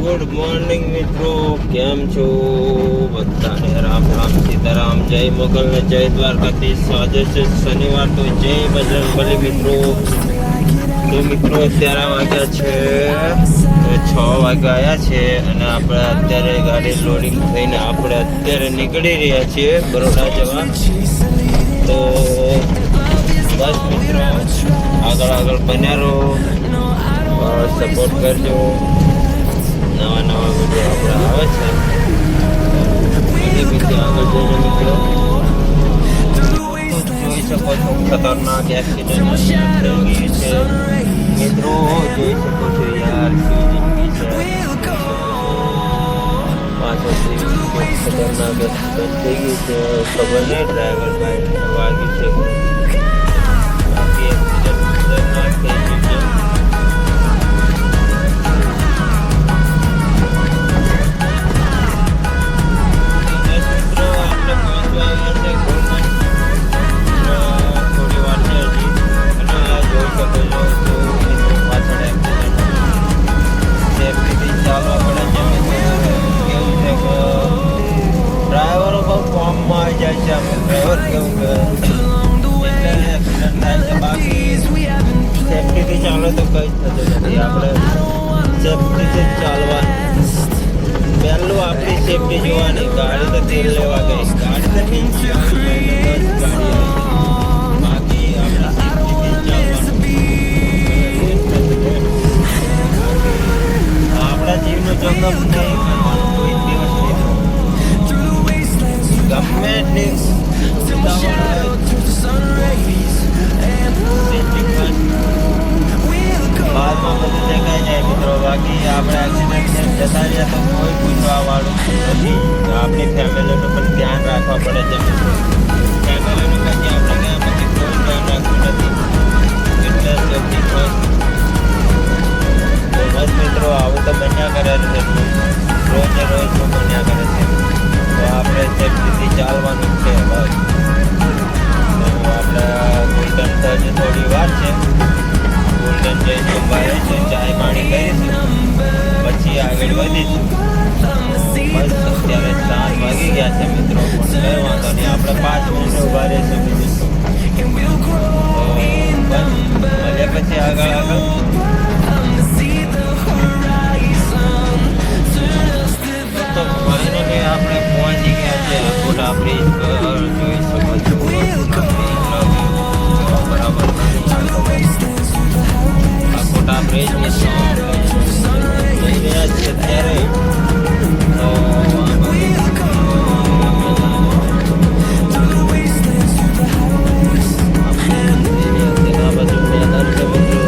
Good morning મિત્રો, કેમ છો બધાને? રામ રામ સીતારામ, જય મોગલ ને જય દ્વારકાધીશ. આજે છે શનિવાર, તો જય બજરંગબલી મિત્રો. તો મિત્રો અત્યારે વાગ્યા છે 6 વાગ્યા આવ્યા છે અને આપણે અત્યારે ગાડી લોડિંગ થઈને આપણે અત્યારે નીકળી રહ્યા છીએ બરોડા જવા. તો બસ મિત્રો આગળ બન્યા રહો, સપોર્ટ કરજો. નવા વિડીયો આપણે આવે છે આગળ જઈને મિત્રો જોઈ શકો છો. ખતરનાક એક્સિડન્ટ થઈ છે મિત્રો, જોઈ શકો છો યાર. જિંદગી છે પાછળથી ખતરનાક એક્સિડન્ટ થઈ ગઈ છે. ખબર નહીં ડ્રાઈવર ભાઈ વાગ્યું છે. બાકી એક્સિડન્ટ ખતરનાક થઈ ગયું છે. ડ્રાઈવરો બહુ ફોર્મમાં આવી જાય છે. ડ્રાઈવર કેવું કે એટલે એક્સિડન્ટ થાય છે. બાકી સેફટીથી ચાલો તો કંઈ જ થતું નથી. આપણે સેફટીથી જ ચાલવાનું. પહેલું આપણી સેફટી જોવાની. ગાડી તો તેલ લેવા ગઈ, ગાડી તો ઠીક છે, ગાડી બાકી આપણે સેફટીથી જ ચાલવાનું. આપણા જીવનો જોખમ નહીં કરવાનો કોઈ દિવસ નહીં. ગમે એટલી બાદમાં બધું દેખાઈ જાય મિત્રો. બાકી આપણે એક્સિડન્ટ જતા રહ્યા તો કોઈ પૂછવા વાળું નથી. આપણી ફેમિલીનું પણ ધ્યાન રાખવા પડે છે મિત્રો. ફેમિલીનું કંઈ આપણે ગયા પછી કોઈ ધ્યાન રાખવું નથી. એટલે સેફટી ફર્સ્ટ. તો બસ મિત્રો આવું તો બન્યા કરે છે, રોજે રોજ તો બન્યા કરે છે. તો આપણે સેફટીથી ચાલવાનું છે બસ. તો આપણે ગોલ્ડન થજ થોડી વાર છે. ગોલ્ડન જઈને ઉભા રહીશું, ચાય પાણી કરીશું, પછી આગળ વધીશું. બસ અત્યારે 7 વાગી ગયા છે મિત્રો, પણ કંઈ વાંધો નહીં. આપણે 5 મિનિટ ઉભા રહીશું બીજું. તો બસ મળીએ પછી આગળ. તો ફાઇનલી આપણે પહોંચી ગયા છે અકોટા બ્રિજ પર. જોઈ શકો છો બરાબર અકોટા બ્રિજ જઈ રહ્યા છે અત્યારે. તો આ બધું મેદાન છે મિત્રો.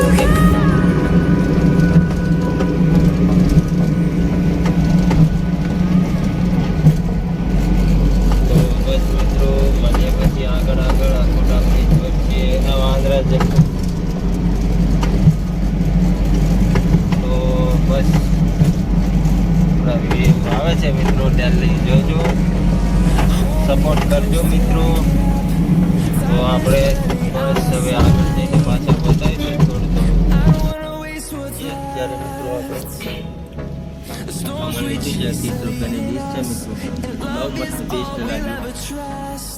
આવે છે મિત્રો, ત્યાં જોજો, સપોર્ટ કરજો મિત્રો. તો આપણે બસ હવે આગળ જઈને પાછા બતાવીશું થોડું અત્યારે મિત્રો આપણે લીધી છે 30 રૂપિયાની ડીશ છે મિત્રો. બહુ મસ્ત ટેસ્ટ લાગી.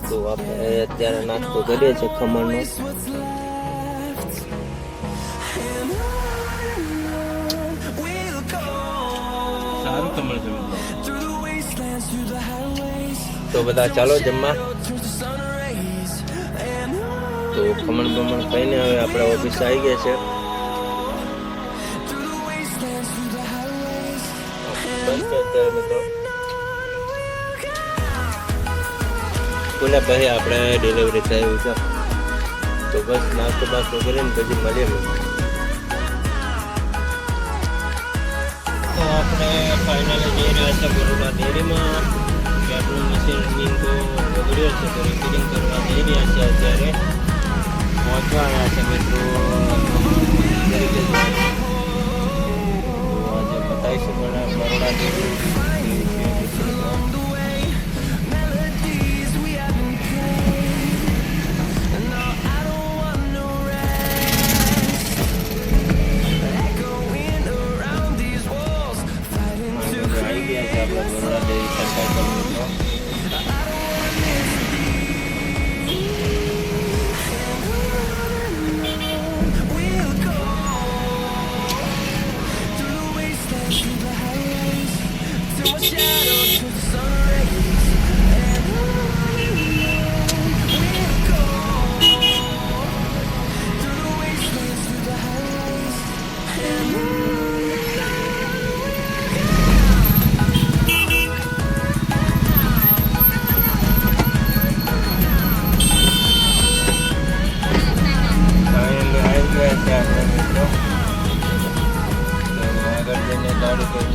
તો આપણે અત્યારે નાસ્તો કરીએ છીએ ખમણનો. સારું ખમણ છે. તો બધા ચાલો જમવા. તો ખમણ બમણ કહીને હવે આપણે ઓફિસ આવી ગયા છે. મિત્રો બોલ્યા પછી આપણે ડિલિવરી થયું છે. તો બસ નાસ્તો બાસ્તો કરીને પછી મળીએ. તો આપણે ફાઇનલી જઈ રહ્યા છે બરોડા ડેરીમાં. પેટ્રોલ મશીન તો બગડ્યો છે, તો રિપેરિંગ કરવા જઈ રહ્યા છે. અત્યારે પહોંચવા આવ્યા છે મિત્રો. તરીકે આજે બતાવીશું પણ બરોડા ડેરી. ગાડી કોઈ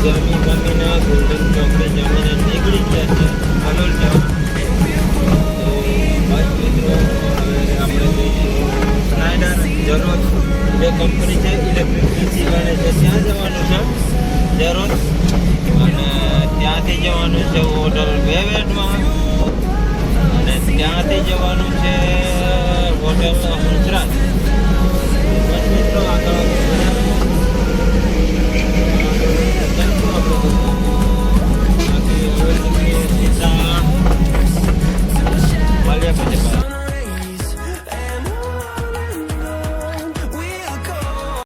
જમી ગમીને ગોલ્ડન ચોકડી જમીને નીકળી ગયા છે હાલોલ જવા. તો બસ મિત્રો હવે આપણે જઈશું સ્નાઈડર જરોજ જે કંપની છે ઇલેક્ટ્રિક પીસી બને છે ત્યાં જવાનું છે જરોજ. અને ત્યાંથી જવાનું છે હોટલ વેવેટમાં અને ત્યાંથી જવાનું છે હોટલ હંસરાજ.